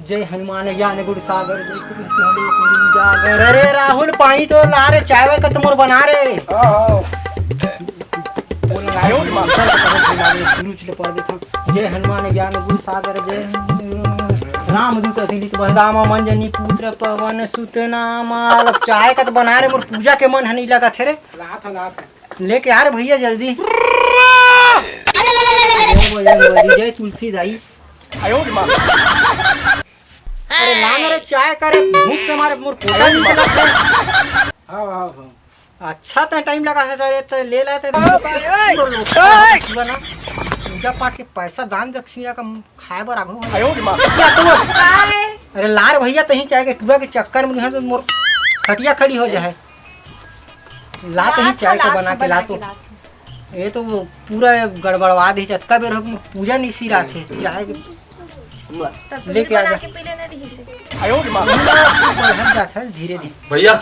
जय हनुमान ज्ञान गुण सागर जय कृष्ण जागर। अरे राहुल पानी तो ला रे, चाय वाय का तुम बना रे। जय हनुमान ज्ञान गुण सागर जय रामदूत अतिलित बलरामा मंजनी पुत्र पवन सुत नामा। चाय का तो बना रे, मोर पूजा के मन नहीं लगा थे रे। लेके आ रे भैया जल्दी। जय तुलसी दाई। अरे लाना रे चाय करे, भूख के मारे मोर पोटा निकला थे। अच्छा तो टाइम लगा है तो ले लाए थे पूजा पाठ के पैसा दान दक्षिणा का खाए बर आगू। अरे लार भैया तही चाय के टूरा के चक्कर में तो मोर खटिया खड़ी हो जाए। ला तही चाय को बना के ला तो ये तो पूरा गड़बड़वा दी। चटका बेर पूजा नहीं सिरा थे चाय लेके आ जा। धीरे धीरे भैया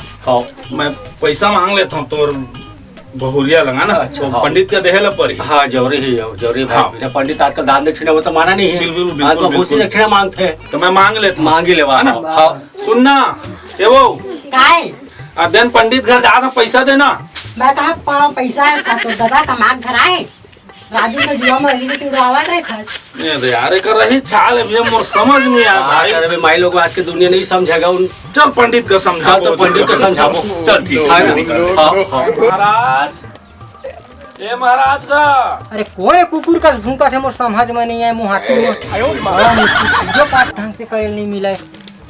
मैं पैसा मांग लेता हूँ तो बहुरिया लगा ना। पंडित का देहला पर हाँ जरूरी है जरूरी भाई। हाँ। पंडित आजकल दान दक्षिणा वो तो माना नहीं है। बिल्कुल भूसी दक्षिणा मांगते हैं तो मैं मांग लेता हूँ। मांग ही लेवा ना। हाँ सुनना ये वो दिन पंडित घर जा पैसा देना। मैं कहा पैसा है तो दादा का मांग धराए राजू के जुआ में अभी तो आवाज है खर्च ये यार कर रही छाल है मोर समझ नहीं आ भाई। अरे माई लोग आज की दुनिया नहीं समझेगा उन। चल पंडित का समझा तो पंडित को समझाओ। चल ठीक है महाराज। ये महाराज का अरे कोरे कुकुर का भूखा थे मोर समझ में नहीं आए। मुहाटी में बड़ा मुश्किल जो पाठ ढंग से करे नहीं मिला ऐसे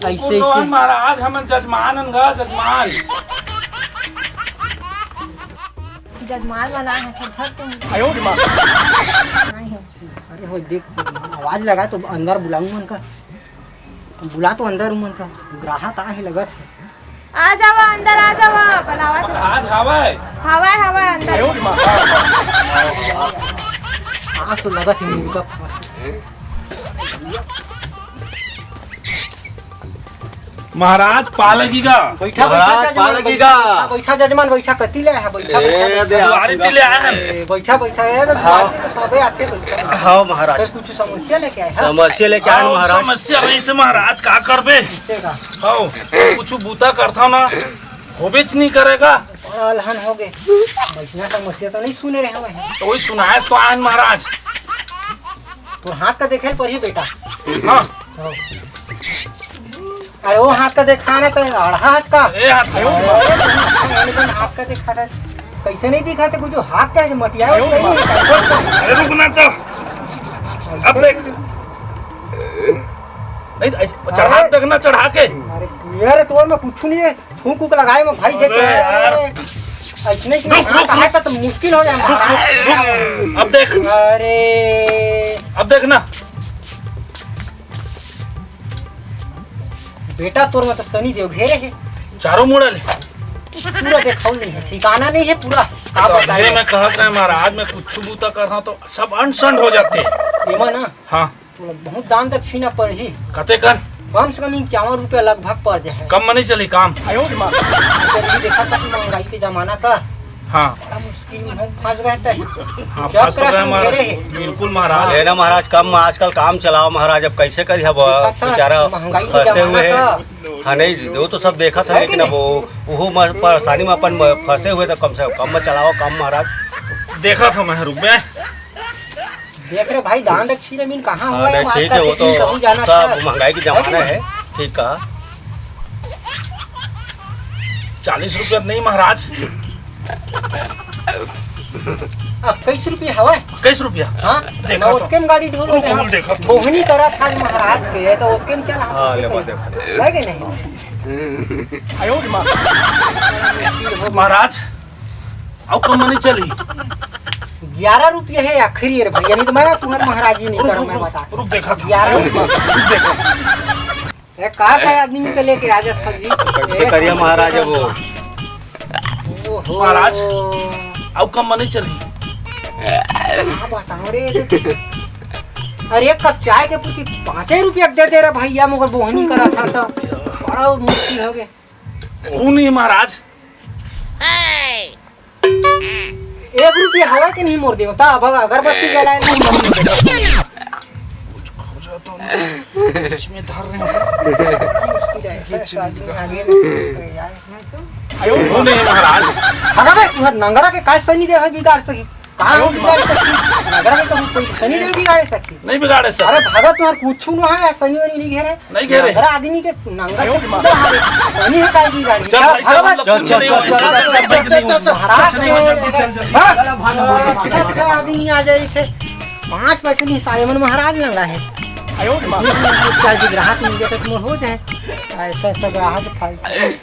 ऐसे। महाराज हम जजमान जजमान जजमान बना है अरे हो देख आवाज लगा तो अंदर बुलाऊं मन का। बुला तो अंदर मन का ग्राहक आ है लगत है। आ जावा अंदर आ जावा बनावत है। आज हवा हवा अंदर। आज तो लगत है मुर्गा फंस। महाराज पालगीगा बैठा बैठा जजमान बैठा कति ले है बैठा सबे आते बैठा। हाँ महाराज कुछ समस्या लेके आए। समस्या लेके आए महाराज। समस्या रही से महाराज का करबे हां कुछ बूता करता ना होबेच नहीं करेगा। अलहन हो गए बैठना समस्या तो नहीं सुने रहे हमें तो वही सुनाए तो आन महाराज। तो हाथ का देखे पर ही बेटा। हां अरे वो हाथ का देखा ना तो अढ़ा हाथ का हाथ का देखा था कैसे नहीं दिखा था कुछ हाथ का मटिया। अरे रुकना तो अब देख नहीं चढ़ा देखना चढ़ा के। अरे यार तो मैं कुछ नहीं है थूक उक लगाए मैं भाई देख ऐसने कहा था तो मुश्किल हो जाए। अब देख अरे अब देखना बेटा तोर में तो सनी देव घेरे है चारों मुड़ल पूरा देखाऊ नहीं है ठिकाना नहीं है पूरा। तो मैं कहत रहा महाराज मैं कुछ बूता करता तो सब अनसंड हो जाते एमा ना। हाँ तो बहुत दान दक्षिणा पर ही कते कर कम से कम 51 रुपया लगभग पड़ जाए। कम में नहीं चली काम। देखा था महंगाई के जमाना का। हाँ मुश्किल में फंस गए। हाँ फंस तो गए महाराज बिल्कुल महाराज। लेना महाराज कम आजकल काम चलाओ महाराज। अब कैसे करी अब बेचारा फंसे हुए है। हाँ नहीं दो तो सब देखा था लेकिन अब वो परेशानी में अपन फंसे हुए तो कम से कम में चलाओ काम महाराज। देखा था मैं रुक में देख रहे भाई दान दक्षिणा मिल कहाँ हुआ है। ठीक है वो तो सब महंगाई की जमाना है। ठीक है 40 रुपया नहीं महाराज। अब 20 रुपया हवा 21 रुपया। हाँ देखा ओतकेम गाड़ी ढोल देखा बोहनी करा था महाराज के तो ओतकेम चला है कि नहीं। महाराज अब कम नहीं चली 11 रुपये है आखिरी है भैया नहीं तो मैं तुम्हारे महाराज जी नहीं करूँ मैं बता। रुक देखा 11 रुपये कहा था आदमी को लेके आ जाता जी कैसे करिए महाराज वो महाराज अब कम नहीं चली। बताओ रे अरे एक कप चाय के प्रति 5 रुपया दे दे रहा भैया मगर बोहनी करा था तो बड़ा मुश्किल हो गया। वो नहीं महाराज 1 रुपया हवा के नहीं मोड़ देता अब अगरबत्ती जलाए नहीं इसमें धर रहे हैं वो नहीं है महाराज। भगा बे तुहर नंगरा के काय सनी दे है बिगाड़ सकी कहां हो बिगाड़ सकी नंगरा के कहूं कोई सनी दे बिगाड़ सकी नहीं बिगाड़े सर। अरे भगा तुहर कुछ न है सनी वनी नहीं घेरे नहीं घेरे। नंगरा आदमी के नंगर से पूरा हारे सनी है काय बिगाड़ी चल भाई चल महाराज अच्छा आदमी आ जाए इसे 5 पैसे नहीं सायमन महाराज लंगा है 4 ग्राहक मिल गया तो मोर हो जाए ऐसा ग्राहक